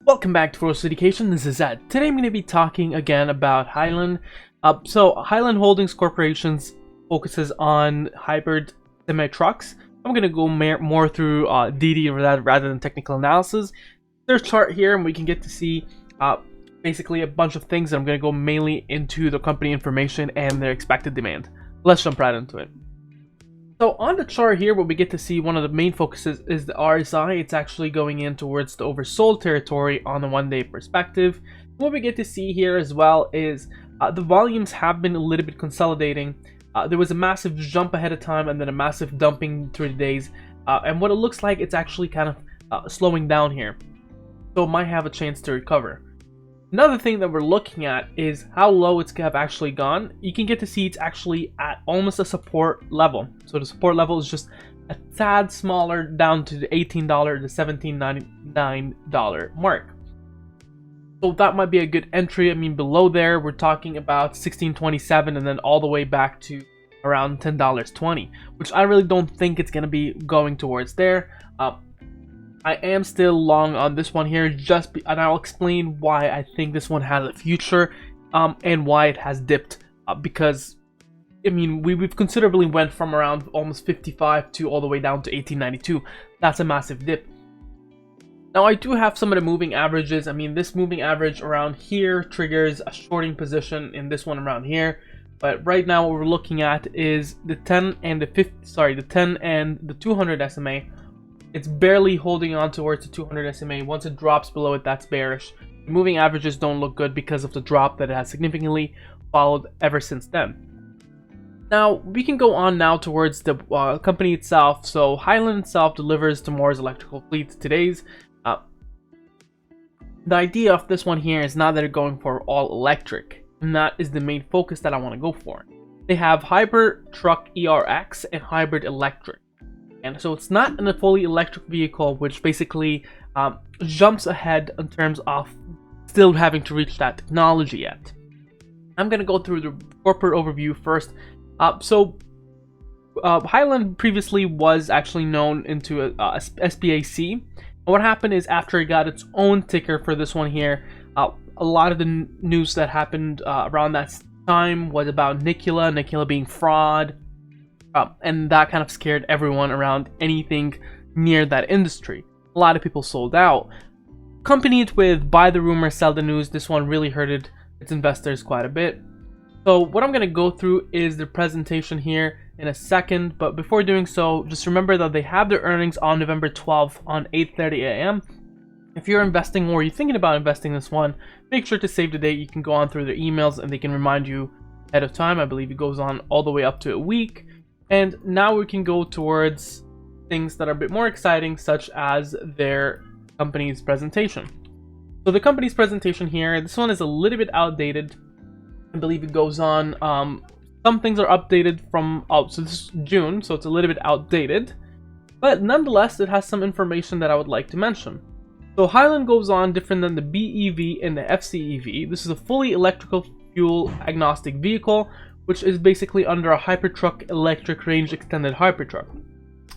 Welcome back to Ferocious Education. This is Ed. Today I'm going to be talking again about HYLN. So HYLN Holdings Corporations focuses on hybrid semi-trucks. I'm going to go more through DD rather than technical analysis. There's a chart here and we can get to see basically a bunch of things. I'm going to go mainly into the company information and their expected demand. Let's jump right into it. So on the chart here, what we get to see, one of the main focuses is the RSI. It's actually going in towards the oversold territory on the one-day perspective. What we get to see here as well is the volumes have been a little bit consolidating. There was a massive jump ahead of time and then a massive dumping through the days. And what it looks like, it's actually kind of slowing down here. So it might have a chance to recover. Another thing that we're looking at is how low it's actually gone. You can get to see it's actually at almost a support level. So the support level is just a tad smaller, down to the $18 to $17.99 mark. So that might be a good entry. I mean, below there, we're talking about $16.27 and then all the way back to around $10.20, which I really don't think it's going to be going towards there. I am still long on this one here, and I'll explain why I think this one has a future and why it has dipped. Because, I mean, we've considerably went from around almost 55 to all the way down to 1892. That's a massive dip. Now, I do have some of the moving averages. I mean, this moving average around here triggers a shorting position in this one around here. But right now, what we're looking at is the 10 and the 200 SMA. It's barely holding on towards the 200 SMA. Once it drops below it, that's bearish. The moving averages don't look good because of the drop that it has significantly followed ever since then. Now, we can go on now towards the company itself. So, HYLN itself delivers to Moore's electrical fleet today's. The idea of this one here is not that they're going for all electric. And that is the main focus that I want to go for. They have hybrid truck ERX and hybrid electric. And so it's not a fully electric vehicle, which basically jumps ahead in terms of still having to reach that technology yet. I'm going to go through the corporate overview first. HYLN previously was actually known into SPAC. And what happened is after it got its own ticker for this one here, a lot of the news that happened around that time was about Nikola being fraud. And that kind of scared everyone around anything near that industry. A lot of people sold out. Accompanied with buy the rumor, sell the news, this one really hurted its investors quite a bit. So what I'm going to go through is the presentation here in a second. But before doing so, just remember that they have their earnings on November 12th on 8:30 a.m. If you're investing or you're thinking about investing in this one, make sure to save the date. You can go on through their emails and they can remind you ahead of time. I believe it goes on all the way up to a week. And now we can go towards things that are a bit more exciting, such as their company's presentation. So the company's presentation here, this one is a little bit outdated. I believe it goes on, some things are updated from, so this is June, so it's a little bit outdated. But nonetheless, it has some information that I would like to mention. So HYLN goes on different than the BEV and the FCEV. This is a fully electrical fuel agnostic vehicle, which is basically under a Hypertruck electric range extended Hypertruck.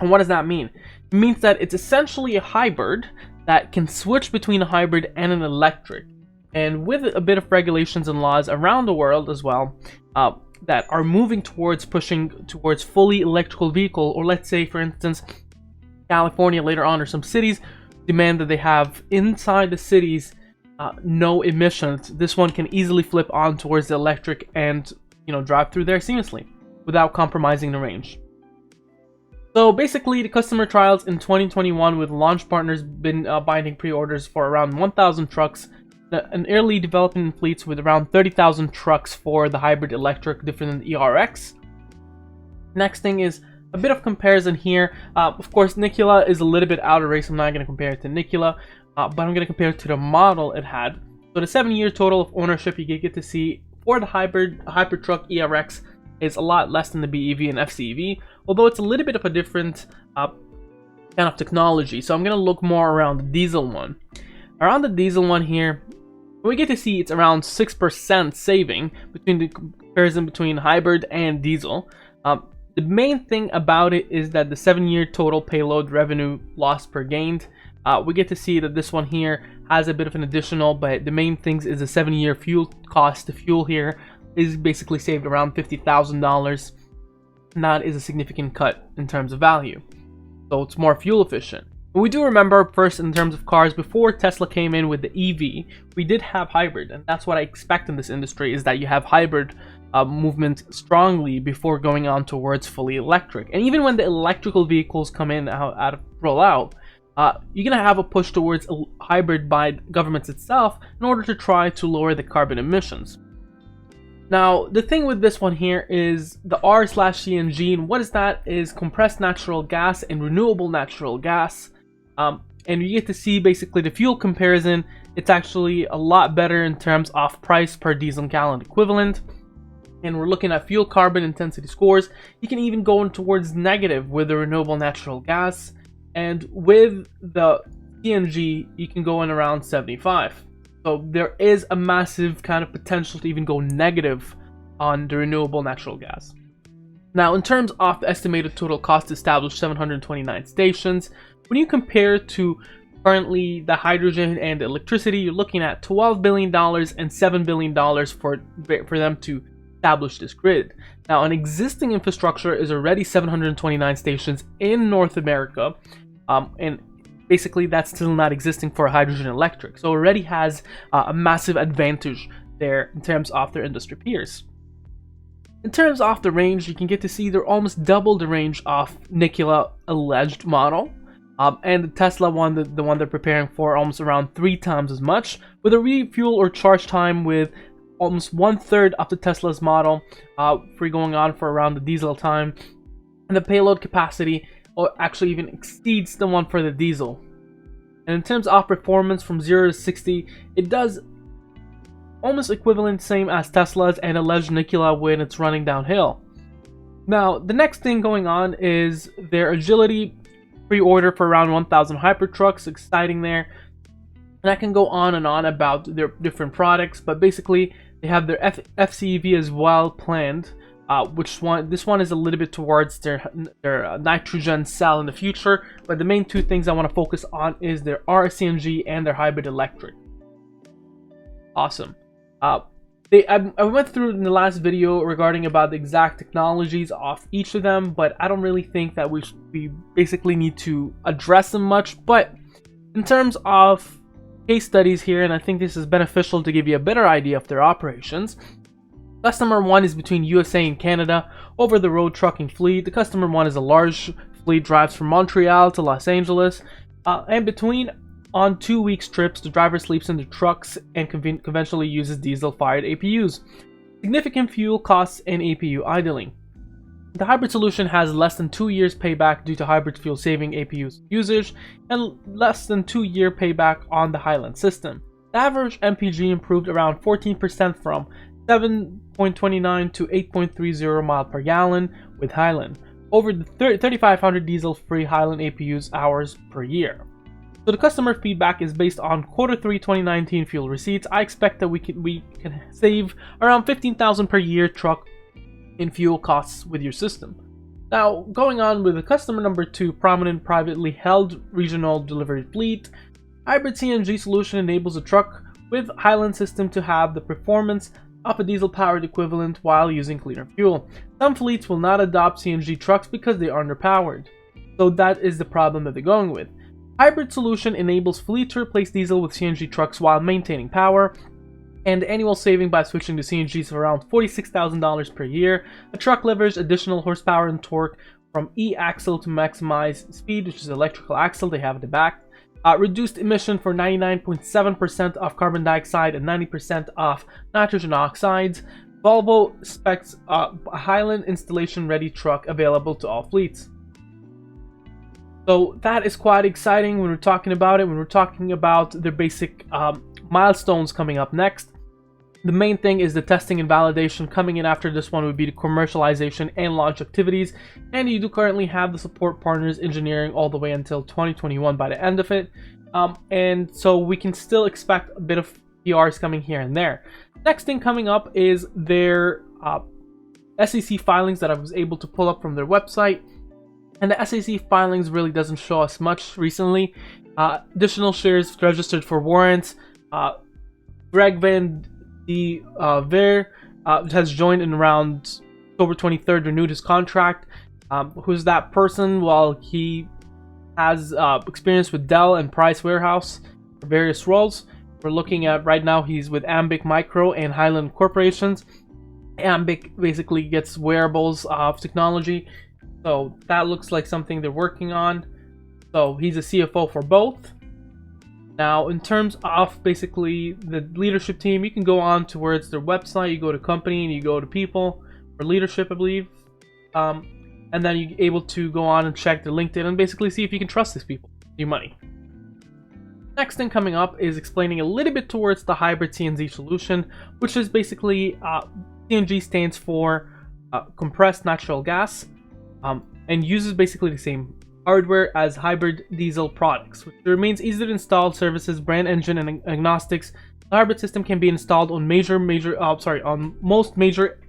And what does that mean? It means that it's essentially a hybrid that can switch between a hybrid and an electric. And with a bit of regulations and laws around the world as well, that are moving towards pushing towards fully electrical vehicle, or let's say for instance, California later on or some cities demand that they have inside the cities no emissions. This one can easily flip on towards the electric and drive through there seamlessly without compromising the range. So basically, the customer trials in 2021 with launch partners been binding pre-orders for around 1,000 trucks, and early developing fleets with around 30,000 trucks for the hybrid electric, different than the ERX. Next thing is a bit of comparison here. Of course, Nikola is a little bit out of race. I'm not going to compare it to Nikola, but I'm going to compare it to the model it had. So the 7-year total of ownership you get to see for the Hypertruck ERX is a lot less than the BEV and FCEV, although it's a little bit of a different kind of technology. So I'm going to look more around the diesel one. Around the diesel one here, we get to see it's around 6% saving between the comparison between hybrid and diesel. The main thing about it is that the 7-year total payload revenue loss per gained we get to see that this one here has a bit of an additional, but the main things is a 7-year fuel cost. The fuel here is basically saved around $50,000. And that is a significant cut in terms of value. So it's more fuel efficient. And we do remember first in terms of cars, before Tesla came in with the EV, we did have hybrid. And that's what I expect in this industry, is that you have hybrid movement strongly before going on towards fully electric. And even when the electrical vehicles come in roll out, you're going to have a push towards a hybrid by governments itself in order to try to lower the carbon emissions. Now, the thing with this one here is the R/CNG, and what is that? Is compressed natural gas and renewable natural gas. And you get to see basically the fuel comparison. It's actually a lot better in terms of price per diesel gallon equivalent. And we're looking at fuel carbon intensity scores. You can even go in towards negative with the renewable natural gas. And with the CNG, you can go in around 75. So there is a massive kind of potential to even go negative on the renewable natural gas. Now, in terms of the estimated total cost to establish 729 stations, when you compare to currently the hydrogen and the electricity, you're looking at $12 billion and $7 billion for them to establish this grid. Now, an existing infrastructure is already 729 stations in North America, and basically that's still not existing for hydrogen electric. So already has a massive advantage there in terms of their industry peers. In terms of the range, you can get to see they're almost double the range of Nikola alleged model. And the Tesla one, the one they're preparing for, almost around 3 times as much, with a refuel or charge time with almost 1/3 of the Tesla's model, going on for around the diesel time. And the payload capacity actually even exceeds the one for the diesel. And in terms of performance from 0 to 60, it does almost equivalent same as Tesla's and alleged Nikola when it's running downhill. Now, the next thing going on is their agility pre-order for around 1,000 Hypertrucks. Exciting there. And I can go on and on about their different products, but basically they have their FCEV as well planned. This one is a little bit towards their nitrogen cell in the future, but the main 2 things I want to focus on is their RCNG and their hybrid electric. Awesome. I went through in the last video regarding about the exact technologies of each of them, but I don't really think that we basically need to address them much. But in terms of case studies here, and I think this is beneficial to give you a better idea of their operations. Customer 1 is between USA and Canada over-the-road trucking fleet. The customer 1 is a large fleet, drives from Montreal to Los Angeles, and between on 2 weeks trips, the driver sleeps in the trucks and conventionally uses diesel-fired APUs. Significant fuel costs and APU idling. The hybrid solution has less than 2 years payback due to hybrid fuel saving APU usage and less than 2-year payback on the HYLN system. The average MPG improved around 14% from 7.29 to 8.30 mile per gallon with HYLN over the 3,500 diesel-free HYLN APUs hours per year. So the customer feedback is based on Q3 2019 fuel receipts. I expect that we can save around $15,000 per year truck in fuel costs with your system. Now, going on with the customer number 2, prominent privately held regional delivery fleet. Hybrid CNG solution enables a truck with HYLN system to have the performance of a diesel-powered equivalent while using cleaner fuel. Some fleets will not adopt CNG trucks because they are underpowered. So that is the problem that they're going with. Hybrid solution enables fleet to replace diesel with CNG trucks while maintaining power, and annual saving by switching to CNGs of around $46,000 per year. A truck leverages additional horsepower and torque from E-axle to maximize speed, which is electrical axle they have at the back. Reduced emission for 99.7% of carbon dioxide and 90% of nitrogen oxides. Volvo specs a HYLN installation-ready truck available to all fleets. So that is quite exciting when we're talking about it, when we're talking about their basic milestones coming up next. The main thing is the testing and validation. Coming in after this one would be the commercialization and launch activities, and you do currently have the support partners engineering all the way until 2021 by the end of it, and so we can still expect a bit of PRs coming here and there. Next thing coming up is their SEC filings that I was able to pull up from their website. And the SEC filings really doesn't show us much recently. Additional shares registered for warrants. Greg Van de Veer has joined in around October 23rd, renewed his contract. Who's that person? Well, he has experience with Dell and Price Warehouse for various roles. We're looking at right now he's with Ambic Micro and HYLN Corporations. Ambic basically gets wearables technology, so that looks like something they're working on. So he's a CFO for both. Now, in terms of basically the leadership team, you can go on towards their website, you go to company, and you go to people, or leadership, I believe. And then you're able to go on and check their LinkedIn and basically see if you can trust these people with your money. Next thing coming up is explaining a little bit towards the hybrid CNG solution, which is basically CNG stands for compressed natural gas, and uses basically the same hardware as hybrid diesel products, which remains easy to install, services brand engine and agnostics. The hybrid system can be installed on on most major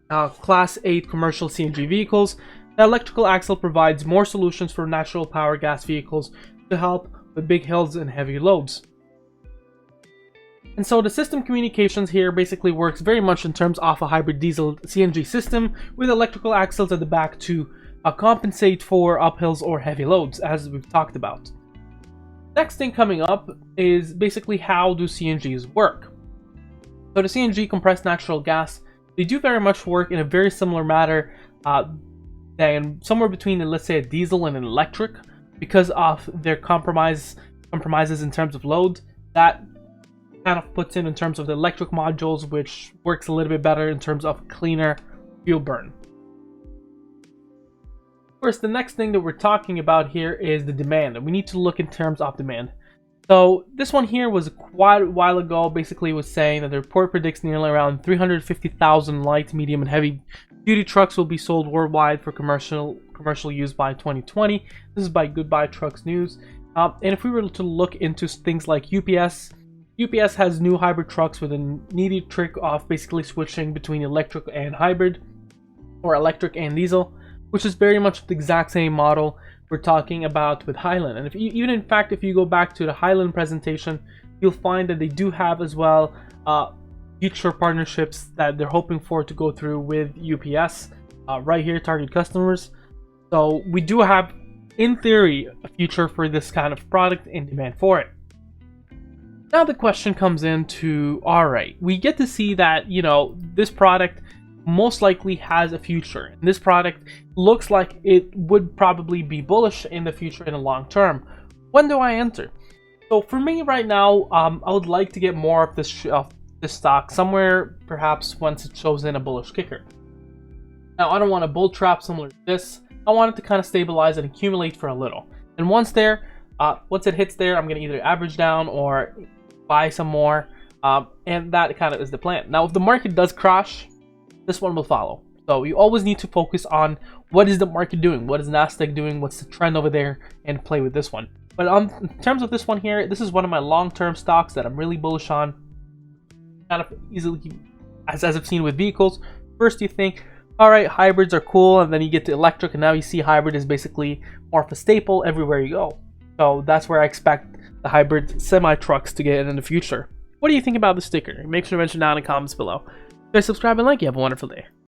Class 8 commercial CNG vehicles. The electrical axle provides more solutions for natural power gas vehicles to help with big hills and heavy loads. And so the system communications here basically works very much in terms of a hybrid diesel CNG system with electrical axles at the back to compensate for uphills or heavy loads, as we've talked about. Next thing coming up is basically how do CNGs work. So the CNG, compressed natural gas, they do very much work in a very similar manner than somewhere between, let's say, a diesel and an electric, because of their compromises in terms of load. That kind of puts in terms of the electric modules, which works a little bit better in terms of cleaner fuel burn. Of course, the next thing that we're talking about here is the demand, and we need to look in terms of demand. So this one here was quite a while ago, basically was saying that the report predicts nearly around 350,000 light, medium, and heavy duty trucks will be sold worldwide for commercial use by 2020. This is by Goodbye Trucks News. And if we were to look into things like UPS has new hybrid trucks with a needed trick of basically switching between electric and hybrid, or electric and diesel, which is very much the exact same model we're talking about with HYLN. And even in fact, if you go back to the HYLN presentation, you'll find that they do have as well future partnerships that they're hoping for to go through with UPS right here, target customers. So we do have, in theory, a future for this kind of product and demand for it. Now the question comes into, alright, we get to see that, this product most likely has a future. And this product looks like it would probably be bullish in the future in the long term. When do I enter? So for me right now, I would like to get more of this stock somewhere, perhaps once it shows in a bullish kicker. Now I don't want a bull trap similar to this. I want it to kind of stabilize and accumulate for a little. And once it hits there, I'm going to either average down or buy some more. And that kind of is the plan. Now if the market does crash, this one will follow. So you always need to focus on what is the market doing, what is Nasdaq doing, what's the trend over there, and play with this one. But in terms of this one here, this is one of my long-term stocks that I'm really bullish on. Kind of easily, as I've seen with vehicles, first you think, all right, hybrids are cool, and then you get to electric, and now you see hybrid is basically more of a staple everywhere you go. So that's where I expect the hybrid semi-trucks to get in the future. What do you think about the sticker? Make sure to mention down in the comments below. Guys, subscribe and like. You have a wonderful day.